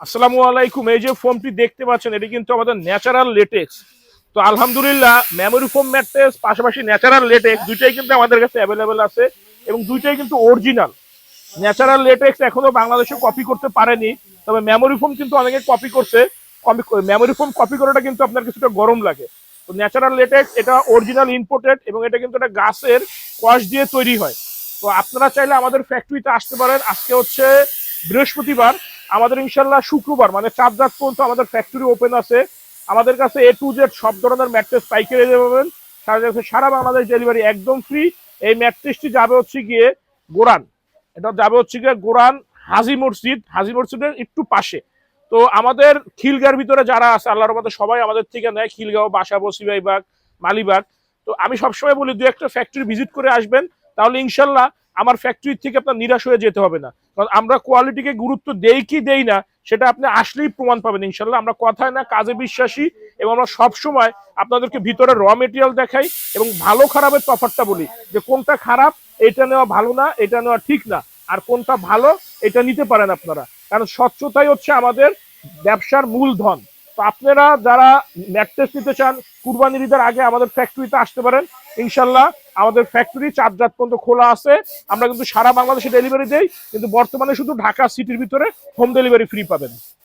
আসসালামু আলাইকুম। এই যে ফোমটি দেখতে পাচ্ছেন এটি কিন্তু আমাদের ন্যাচারাল লেটেক্স। তো আলহামদুলিল্লাহ মেমোরি ফোম ম্যাট্রেস পাশাপাশি ন্যাচারাল লেটেক্স দুইটাই কিন্তু আমাদের কাছে অ্যাভেলেবেল আছে এবং দুইটাই কিন্তু অরিজিনাল। ন্যাচারাল লেটেক্স এখনো বাংলাদেশে কপি করতে পারেনি, তবে মেমোরি ফোম কিন্তু অনেকে কপি করছে। মেমোরি ফোম কপি করাটা কিন্তু আপনার কিছুটা গরম লাগে। তো ন্যাচারাল লেটেক্স এটা অরিজিনাল ইম্পোর্টেড এবং এটা কিন্তু একটা গাছের কোয়াশ দিয়ে তৈরি হয়। তো আপনারা চাইলে আমাদের ফ্যাক্টরিতে আসতে পারেন। আজকে হচ্ছে বৃহস্পতিবার, আমাদের ইনশাল্লাহ শুক্রবার মানে 4 রাত পর্যন্ত আমাদের ফ্যাক্টরি ওপেন আছে। আমাদের কাছে এ টু জেড সব ধরনের ম্যাট্রেস পাইকারি পাবেন। সারা বাংলাদেশ ডেলিভারি একদম ফ্রি। এই ম্যাট্রেসটি যাবে হচ্ছে গিয়ে গোরান, এটা যাবে হচ্ছে গিয়ে গোরান হাজি মসজিদের একটু পাশে। তো আমাদের খিলগাঁর ভিতরে যারা আছে আল্লাহর রহমতে সবাই আমাদের থেকে নেয়, খিলগাঁও, বাসাবো, সিপাহীবাগ, মালিবাগ। তো আমি সবসময় বলি দু একটা ফ্যাক্টরি ভিজিট করে আসবেন, তাহলে ইনশাল্লাহ আমার ফ্যাক্টরি থেকে আপনার নিরাশ হয়ে যেতে হবে না। কারণ আমরা কোয়ালিটিকে গুরুত্ব দেই কি দেই না সেটা আপনি আসলেই প্রমাণ পাবেন ইনশাল্লাহ। আমরা কথায় না কাজে বিশ্বাসী এবং আমরা সবসময় আপনাদেরকে ভিতরে র মেটেরিয়াল দেখাই এবং ভালো খারাপের তফাৎটা বলি যে কোনটা খারাপ এটা নেওয়া ভালো না, এটা নেওয়া ঠিক না, আর কোনটা ভালো এটা নিতে পারেন আপনারা। কারণ স্বচ্ছতাই হচ্ছে আমাদের ব্যবসার মূলধন। তো আপনারা যারা ম্যাট্রেস নিতে চান কুরবানির ঈদের আগে আমাদের ফ্যাক্টরিতে আসতে পারেন ইনশাল্লাহ। আমাদের ফ্যাক্টরি 4 রাত পর্যন্ত খোলা আছে। আমরা কিন্তু সারা বাংলাদেশে ডেলিভারি দেই, কিন্তু বর্তমানে শুধু ঢাকা সিটির ভিতরে হোম ডেলিভারি ফ্রি পাবেন।